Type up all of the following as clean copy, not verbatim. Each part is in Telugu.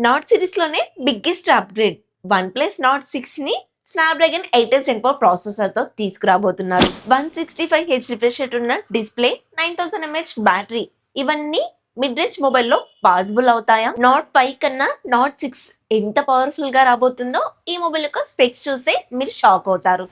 నాట్ సిరీస్ లోనే biggest upgrade one plus not 6 ని స్నాప్డ్రాగన్ 8 Gen 4 ప్రాసెసర్ తో తీసుకురాబోతున్నారు. 165Hz రిఫ్రెష్ రేట్ ఉన్న డిస్ప్లే, 9000 mAh బ్యాటరీ, ఇవన్నీ మిడ్ రేంజ్ మొబైల్లో పాసిబుల్ అవుతాయా? నాట్ 5 కన్నా నాట్ 6 ఎంత పవర్ఫుల్ గా రాబోతుందో ఈ మొబైల్ యొక్క స్పెక్స్ చూస్తే మీరు షాక్ అవుతారు.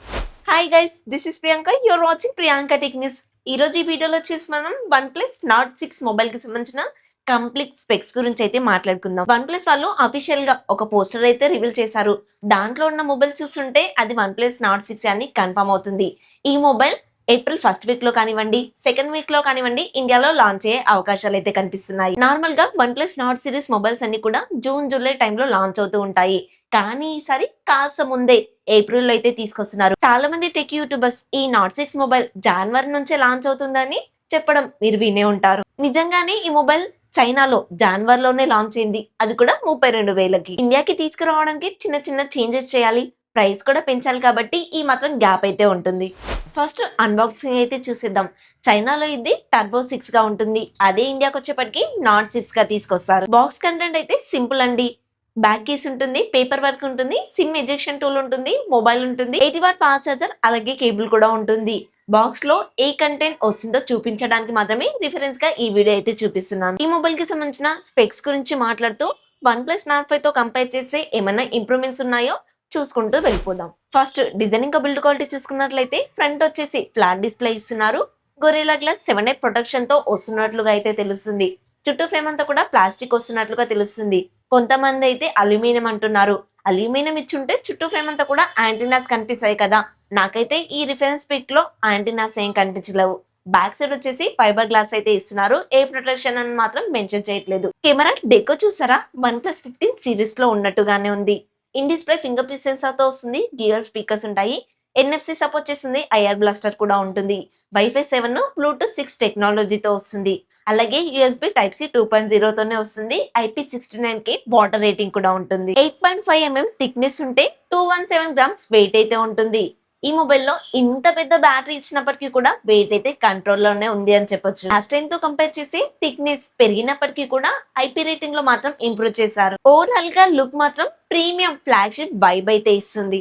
Hi guys, this is Priyanka, you're watching Priyanka tech news. ఈ రోజు ఈ వీడియోలో వచ్చేసి మనం వన్ ప్లస్ నాట్ 6 మొబైల్ కి సంబంధించిన కంప్లీట్ స్పెక్స్ గురించి అయితే మాట్లాడుకుందాం. వన్ ప్లస్ వాళ్ళు అఫీషియల్ గా ఒక పోస్టర్ అయితే రివీల్ చేశారు. దాంట్లో ఉన్న మొబైల్ చూస్తుంటే అది వన్ ప్లస్ నాట్ 6 అని కన్ఫర్మ్ అవుతుంది. ఈ మొబైల్ ఏప్రిల్ ఫస్ట్ వీక్ లో కానివ్వండి, సెకండ్ వీక్ లో కానివ్వండి ఇండియాలో లాంచ్ అయ్యే అవకాశాలు అయితే కనిపిస్తున్నాయి. నార్మల్ గా one plus not series mobiles అన్ని కూడా జూన్ జూలై టైంలో లాంచ్ అవుతూ ఉంటాయి. కానీ ఈసారి కాస్త ముందే ఏప్రిల్ లో అయితే తీసుకొస్తున్నారు. చాలా మంది టెక్ యూట్యూబర్స్ ఈ నాట్ 6 మొబైల్ జనవరి నుంచే లాంచ్ అవుతుందని చెప్పడం మీరు వినే ఉంటారు. నిజంగానే ఈ మొబైల్ చైనాలో జనవరిలోనే లాంచ్ అయింది, అది కూడా 32,000కి. ఇండియాకి తీసుకురావడానికి చిన్న చిన్న చేంజెస్ చేయాలి, ప్రైస్ కూడా పెంచాలి, కాబట్టి ఈ మాత్రం గ్యాప్ అయితే ఉంటుంది. ఫస్ట్ అన్బాక్సింగ్ అయితే చూసేద్దాం. చైనాలో ఇది టర్బో 6 గా ఉంటుంది, అదే ఇండియాకి వచ్చేప్పటికి నాట్ 6 గా తీసుకొస్తారు. బాక్స్ కంటెంట్ అయితే సింపుల్ అండి. బ్యాక్ కేస్ ఉంటుంది, పేపర్ వర్క్ ఉంటుంది, సిమ్ ఎజెక్షన్ టూల్ ఉంటుంది, మొబైల్ ఉంటుంది, 80W ఫాస్ట్ చార్జర్, అలాగే కేబుల్ కూడా ఉంటుంది. బాక్స్ లో ఏ కంటెంట్ వస్తుందో చూపించడానికి మాత్రమే రిఫరెన్స్ గా ఈ వీడియో అయితే చూపిస్తున్నాను. ఈ మొబైల్ కి సంబంధించిన స్పెక్స్ గురించి మాట్లాడుతూ వన్ ప్లస్ నాట్ 5 తో కంపేర్ చేస్తే ఏమైనా ఇంప్రూవ్మెంట్స్ ఉన్నాయో చూసుకుంటూ వెళ్ళిపోదాం. ఫస్ట్ డిజైనింగ్ బిల్డ్ క్వాలిటీ చూసుకున్నట్లయితే ఫ్రంట్ వచ్చేసి ఫ్లాట్ డిస్ప్లే ఇస్తున్నారు. గొరిల్లా గ్లాస్ 7A ప్రొటెక్షన్ తో వస్తున్నట్లుగా అయితే తెలుస్తుంది. చుట్టూ ఫ్రేమ్ అంతా కూడా ప్లాస్టిక్ వస్తున్నట్లుగా తెలుస్తుంది. కొంతమంది అయితే అల్యూమినియం అంటున్నారు. అల్యూమినియం ఇచ్చుంటే చుట్టూ ఫ్రేమ్ అంతా కూడా యాంటీనాస్ కనిపిస్తాయి కదా. నాకైతే ఈ రిఫరెన్స్ పిక్ లో యాంటీనాస్ ఏం కనిపించలేవు. బ్యాక్ సైడ్ వచ్చేసి ఫైబర్ గ్లాస్ అయితే ఇస్తున్నారు. ఏ ప్రొటెక్షన్ అని మాత్రం మెన్షన్ చేయట్లేదు. కెమెరా డెకో చూసారా, వన్ ప్లస్ 15 సిరీస్ లో ఉన్నట్టుగానే ఉంది. In display finger print censor తో వస్తుంది. డ్యూయల్ స్పీకర్స్ ఉంటాయి. ఎన్ఎఫ్సి సపోర్ట్ చేస్తుంది. ఐఆర్ బ్లాస్టర్ కూడా ఉంటుంది. వైఫై 7, బ్లూటూత్ 6 టెక్నాలజీతో వస్తుంది. అలాగే యూఎస్బి టైప్ సి 2.0 తోనే వస్తుంది. IP69K వాటర్ రేటింగ్ కూడా ఉంటుంది. 8.5 mm థిక్నెస్ ఉంటే 217 గ్రామ్స్ వెయిట్ అయితే ఉంటుంది. ఈ మొబైల్లో ఇంత పెద్ద బ్యాటరీ ఇచ్చినప్పటికీ కూడా వెయిట్ అయితే కంట్రోల్ లోనే ఉంది అని చెప్పొచ్చు. లాస్ట్ టైం తో కంపేర్ చేసి థిక్నెస్ పెరిగినప్పటికీ కూడా ఐపీ రేటింగ్ లో మాత్రం ఇంప్రూవ్ చేశారు. ఓవరాల్ గా లుక్ మాత్రం ప్రీమియం ఫ్లాగ్షిప్ వైబ్ అయితే ఇస్తుంది.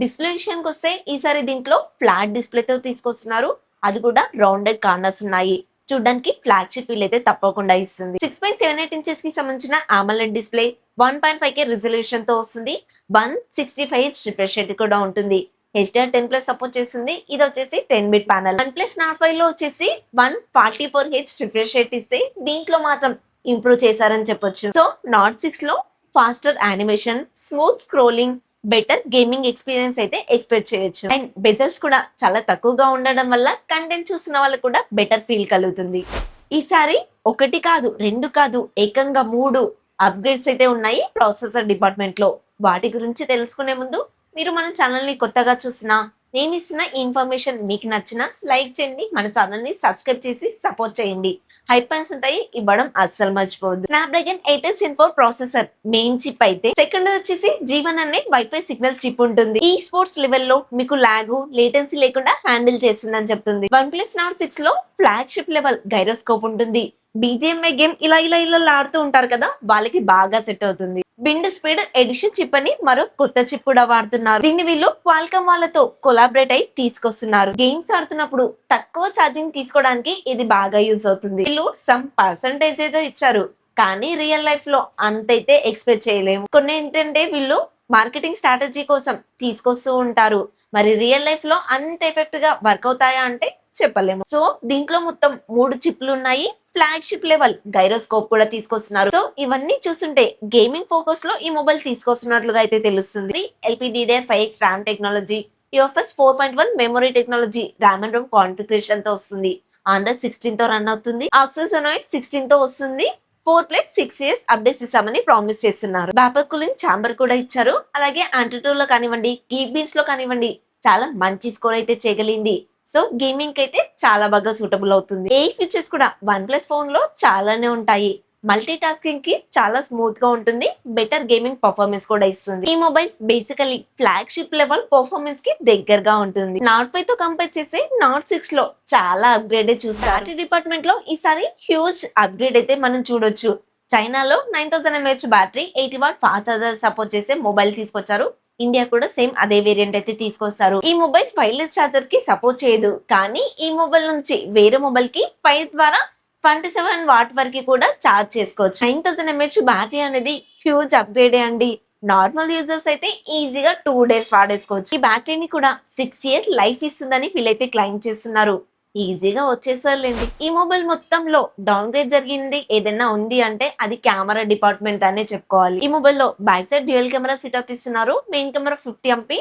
డిస్ప్లే విషయానికి వస్తే ఈసారి దీంట్లో ఫ్లాట్ డిస్ప్లే తో తీసుకొస్తున్నారు. అది కూడా రౌండెడ్ కార్నర్స్ ఉన్నాయి. చూడడానికి ఫ్లాగ్షిప్ ఫీల్ అయితే తప్పకుండా ఇస్తుంది. 6.78 ఇంచెస్ కి సంబంధించిన AMOLED డిస్ప్లే, 1.5K రిజల్యూషన్ తో వస్తుంది. 165Hz రిఫ్రెష్ రేట్ కూడా ఉంటుంది. HDR10+ సపోర్ట్ చేస్తుంది. ఇది వచ్చేసి 10-bit panel. One plus not 5 లో వచ్చేసి 144Hz రిఫ్రెష్ రేట్ ఇస్తే దీంట్లో మాత్రం ఇంప్రూవ్ చేశారని చెప్పొచ్చు. సో నాట్ 6 లో faster animation, smooth scrolling, better gaming experience అయితే ఎక్స్పెక్ట్ చేయొచ్చు. అండ్ బెజల్స్ కూడా చాలా తక్కువగా ఉండడం వల్ల కంటెంట్ చూస్తున్న వాళ్ళకి కూడా బెటర్ ఫీల్ కలుగుతుంది. ఈసారి ఒకటి కాదు, రెండు కాదు, ఏకంగా 3 అప్గ్రేడ్స్ అయితే ఉన్నాయి ప్రాసెసర్ డిపార్ట్మెంట్ లో. వాటి గురించి తెలుసుకునే ముందు మీరు మన ఛానల్ ని కొత్తగా చూసినా, నేను ఇస్తున్న ఇన్ఫర్మేషన్ మీకు నచ్చినా లైక్ చేయండి, మన ఛానల్ ని సబ్స్క్రైబ్ చేసి సపోర్ట్ చేయండి. హైప్ పాయింట్స్ ఉంటాయి, ఇవ్వడం అస్సలు మర్చిపోవద్దు. Snapdragon 8 Gen 4 processor main chip అయితే, సెకండ్ వచ్చేసి G1 అనే వైఫై సిగ్నల్ చిప్ ఉంటుంది. ఈ స్పోర్ట్స్ లెవెల్లో మీకు లాగ్, లేటెన్సీ లేకుండా హ్యాండిల్ చేస్తుందని చెప్తుంది. వన్ ప్లస్ నాట్ 6 లో ఫ్లాగ్షిప్ లెవెల్ గైరోస్కోప్ ఉంటుంది. BGMI గేమ్ ఇలా ఇలా ఇలా ఆడుతూ ఉంటారు కదా, వాళ్ళకి బాగా సెట్ అవుతుంది. విండ్ స్పీడ్ ఎడిషన్ చిప్ అని మరో కొత్త చిప్ కూడా వాడుతున్నారు. దీన్ని వీళ్ళు క్వాల్కమ్ వాళ్ళతో కొలాబరేట్ అయి తీసుకొస్తున్నారు. గేమ్స్ ఆడుతున్నప్పుడు తక్కువ ఛార్జింగ్ తీసుకోవడానికి ఇది బాగా యూజ్ అవుతుంది. వీళ్ళు సమ్ పర్సంటేజ్ ఏదో ఇచ్చారు, కానీ రియల్ లైఫ్ లో అంతైతే ఎక్స్పెక్ట్ చేయలేము. కొన్ని ఏంటంటే వీళ్ళు మార్కెటింగ్ స్ట్రాటజీ కోసం తీసుకొస్తూ ఉంటారు, మరి రియల్ లైఫ్ లో అంత ఎఫెక్ట్ గా వర్క్ అవుతాయా అంటే చెప్పలేము. సో దీంట్లో మొత్తం 3 చిప్లు ఉన్నాయి. ఫ్లాగ్షిప్ లెవెల్ గైరోస్కోప్ కూడా తీసుకొస్తున్నారు. సో ఇవన్నీ చూస్తుంటే గేమింగ్ ఫోకస్ లో ఈ మొబైల్ తీసుకొస్తున్నట్లుగా అయితే తెలుస్తుంది. LPDDR5X RAM technology, UFS 4.1 memory technology, RAM and ROM configuration తో వస్తుంది. Android 16 తో రన్ అవుతుంది. Oxygen 16 తో వస్తుంది. 4+6 years అప్డేట్స్ ఇస్తామని ప్రామిస్ చేస్తున్నారు. వేపర్ కూలింగ్ ఛాంబర్ కూడా ఇచ్చారు. అలాగే Antutu లో కానివ్వండి, Geekbench లో కానివ్వండి చాలా మంచి స్కోర్ అయితే చేయగలిగింది. సో గేమింగ్ అయితే చాలా బాగా సూటబుల్ అవుతుంది. ఏ ఫీచర్స్ కూడా వన్ ప్లస్ ఫోన్ లో చాలానే ఉంటాయి. మల్టీ టాస్కింగ్ కి చాలా స్మూత్ గా ఉంటుంది. బెటర్ గేమింగ్ పర్ఫార్మెన్స్ కూడా ఇస్తుంది. ఈ mobile basically flagship level performance కి దగ్గరగా ఉంటుంది. నాట్ 5 తో కంపేర్ చేసి నాట్ 6 లో చాలా అప్గ్రేడ్ చూస్తారు. డిపార్ట్మెంట్ లో ఈసారి హ్యూజ్ అప్గ్రేడ్ అయితే మనం చూడొచ్చు. చైనాలో 9000 mAh battery 80 watt fast charger support చేసే మొబైల్ తీసుకొచ్చారు. ఇండియా కూడా సేమ్ అదే వేరియంట్ అయితే తీసుకొస్తారు. ఈ మొబైల్ వైర్లెస్ చార్జర్ కి సపోర్ట్ చేయదు, కానీ ఈ మొబైల్ నుంచి వేరే మొబైల్ కి ఫైర్ ద్వారా 27 వాట్ వరకు కూడా చార్జ్ చేసుకోవచ్చు. 9000 mAh బ్యాటరీ అనేది హ్యూజ్ అప్గ్రేడ్ అండి. నార్మల్ యూజర్స్ అయితే ఈజీగా 2 days వాడేసుకోవచ్చు. ఈ బ్యాటరీని కూడా 6 years లైఫ్ ఇస్తుందని వీళ్ళైతే క్లెయిమ్ చేస్తున్నారు. ఈజీగా వచ్చేసారులేండి. ఈ మొబైల్ మొత్తంలో డౌన్ గ్రేడ్ జరిగింది ఏదైనా ఉంది అంటే అది కెమెరా డిపార్ట్మెంట్ అనే చెప్పుకోవాలి. ఈ మొబైల్ లో back side dual camera setup ఇస్తున్నారు. Main camera 50 MP,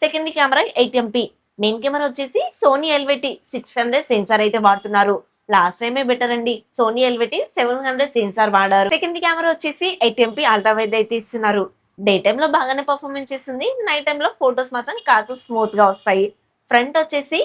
secondary camera 8 MP. Main camera వచ్చేసి సోనీ LVT 600 సెన్సార్ అయితే వాడుతున్నారు. లాస్ట్ టైమే బెటర్ అండి, సోనీ LVT 700 సెన్సార్ వాడారు. సెకండరీ కెమెరా వచ్చేసి 8 MP అల్ట్రా వైడ్ అయితే ఇస్తున్నారు. డే టైమ్ లో బాగానే పర్ఫార్మెన్స్ చేస్తుంది, నైట్ టైమ్ లో ఫొటోస్ మాత్రం కాస్త స్మూత్ గా వస్తాయి. ఫ్రంట్ వచ్చేసి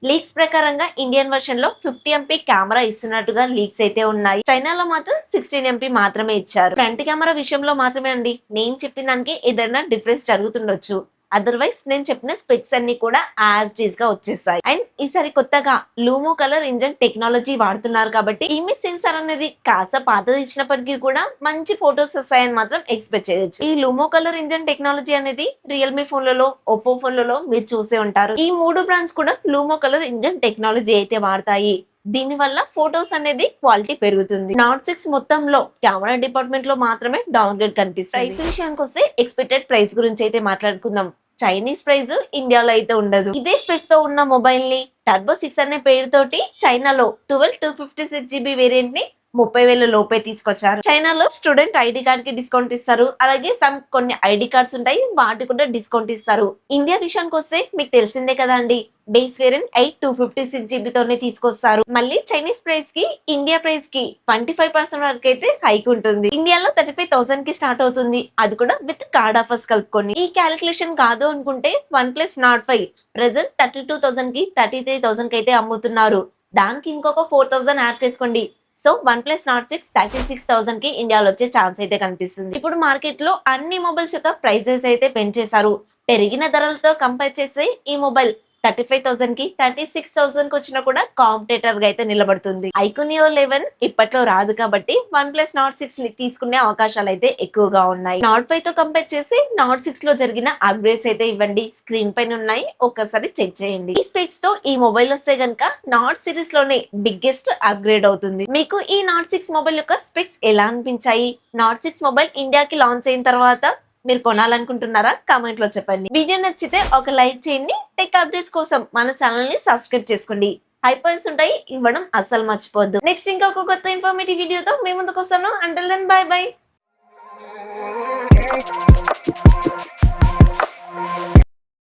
లీక్స్ ప్రకారంగా ఇండియన్ వర్షన్ లో 50 MP కెమెరా ఇస్తున్నట్టుగా లీక్స్ అయితే ఉన్నాయి. చైనాలో మాత్రం 16 MP మాత్రమే ఇచ్చారు. ఫ్రంట్ కెమెరా విషయంలో మాత్రమే అండి నేను చెప్పిన దానికి ఏదైనా డిఫరెన్స్ జరుగుతుండొచ్చు. అదర్వైజ్ నేను చెప్పిన స్పెక్స్ అన్ని కూడా యాజ్ డీస్ గా వచ్చేసాయి. అండ్ ఈసారి కొత్తగా లూమో కలర్ ఇంజన్ టెక్నాలజీ వాడుతున్నారు కాబట్టి ఇమేజ్ సెన్సార్ అనేది కాస్త పాతది ఇచ్చినప్పటికీ కూడా మంచి ఫొటోస్ వస్తాయని మాత్రం ఎక్స్పెక్ట్ చేయొచ్చు. ఈ లూమో కలర్ ఇంజన్ టెక్నాలజీ అనేది రియల్మీ ఫోన్లలో, ఒప్పో ఫోన్లలో మీరు చూసే ఉంటారు. ఈ 3 బ్రాండ్స్ కూడా లూమో కలర్ ఇంజన్ టెక్నాలజీ అయితే వాడతాయి. దీని వల్ల ఫొటోస్ అనేది క్వాలిటీ పెరుగుతుంది. నాట్ 6 మొత్తంలో కెమెరా డిపార్ట్మెంట్ లో మాత్రమే డౌన్ గ్రేడ్ కనిపిస్తుంది. ప్రైస్ విషయానికి వస్తే ఎక్స్పెక్టెడ్ ప్రైస్ గురించి అయితే మాట్లాడుకుందాం. చైనీస్ ప్రైస్ ఇండియాలో అయితే ఉండదు. ఇదే స్పెక్స్ తో ఉన్న మొబైల్ ని టర్బో 6 అనే పేరుతోటి చైనాలో 256GB వేరియంట్ ని 30,000 లోపే తీసుకొచ్చారు. చైనాలో స్టూడెంట్ ఐడి కార్డ్ కి డిస్కౌంట్ ఇస్తారు. అలాగే కొన్ని ఐడి కార్డ్స్ ఉంటాయి, వాటి కూడా డిస్కౌంట్ ఇస్తారు. ఇండియా విషయానికి వస్తే మీకు తెలిసిందే కదా అండి, బేస్ వేరియంట్ 256GB తోనే తీసుకొస్తారు. మళ్ళీ చైనీస్ ప్రైస్ కి ఇండియా ప్రైస్ కి 25% వరకు అయితే హైక్ ఉంటుంది. ఇండియాలో 35,000 కి స్టార్ట్ అవుతుంది, అది కూడా విత్ కార్డ్ ఆఫర్స్ కలుపుకొని. ఈ క్యాలిక్యులేషన్ కాదు అనుకుంటే OnePlus Nord 5 ప్రెసెంట్ 32,000 కి 33,000 కి అయితే అమ్ముతున్నారు. దానికి ఇంకొక 4,000 యాడ్ చేసుకోండి. సో OnePlus Nord 6 36,000 కి ఇండియాలో వచ్చే ఛాన్స్ అయితే కనిపిస్తుంది. ఇప్పుడు మార్కెట్ లో అన్ని మొబైల్స్ యొక్క ప్రైజెస్ అయితే పెంచేశారు. పెరిగిన ధరలతో కంపేర్ చేసి ఈ మొబైల్ 35,000 కి 36,000 కి వచ్చినా కూడా కాంపిటేటర్ గా అయితే నిలబడుతుంది. ఐకోనియో 11 ఇప్పట్లో రాదు కాబట్టి OnePlus Nord 6 ని తీసుకునే అవకాశాలు అయితే ఎక్కువగా ఉన్నాయి. Nord 5 తో కంపేర్ చేసి Nord 6 లో జరిగిన అప్గ్రేడ్స్ అయితే ఇవ్వండి, స్క్రీన్ పైన ఉన్నాయి, ఒక్కసారి చెక్ చేయండి. ఈ స్పెక్స్ తో ఈ మొబైల్ వస్తే గనుక Nord సిరీస్ లోనే బిగ్గెస్ట్ అప్గ్రేడ్ అవుతుంది. మీకు ఈ Nord 6 మొబైల్ యొక్క స్పెక్స్ ఎలా అనిపించాయి? Nord 6 మొబైల్ ఇండియాకి లాంచ్ అయిన తర్వాత మీరు కొనాలనుకుంటున్నారా? కామెంట్ లో చెప్పండి. వీడియో నచ్చితే ఒక లైక్ చేయండి. టెక్ అప్డేట్స్ కోసం మన ఛానల్ ని సబ్స్క్రైబ్ చేసుకోండి. హైపర్స్ ఉంటాయి, ఇవ్వడం అస్సలు మర్చిపోద్దు. నెక్స్ట్ ఇంకొక కొత్త ఇన్ఫర్మేటివ్ వీడియోతో మీ ముందుకు వస్తాను. Until then bye by.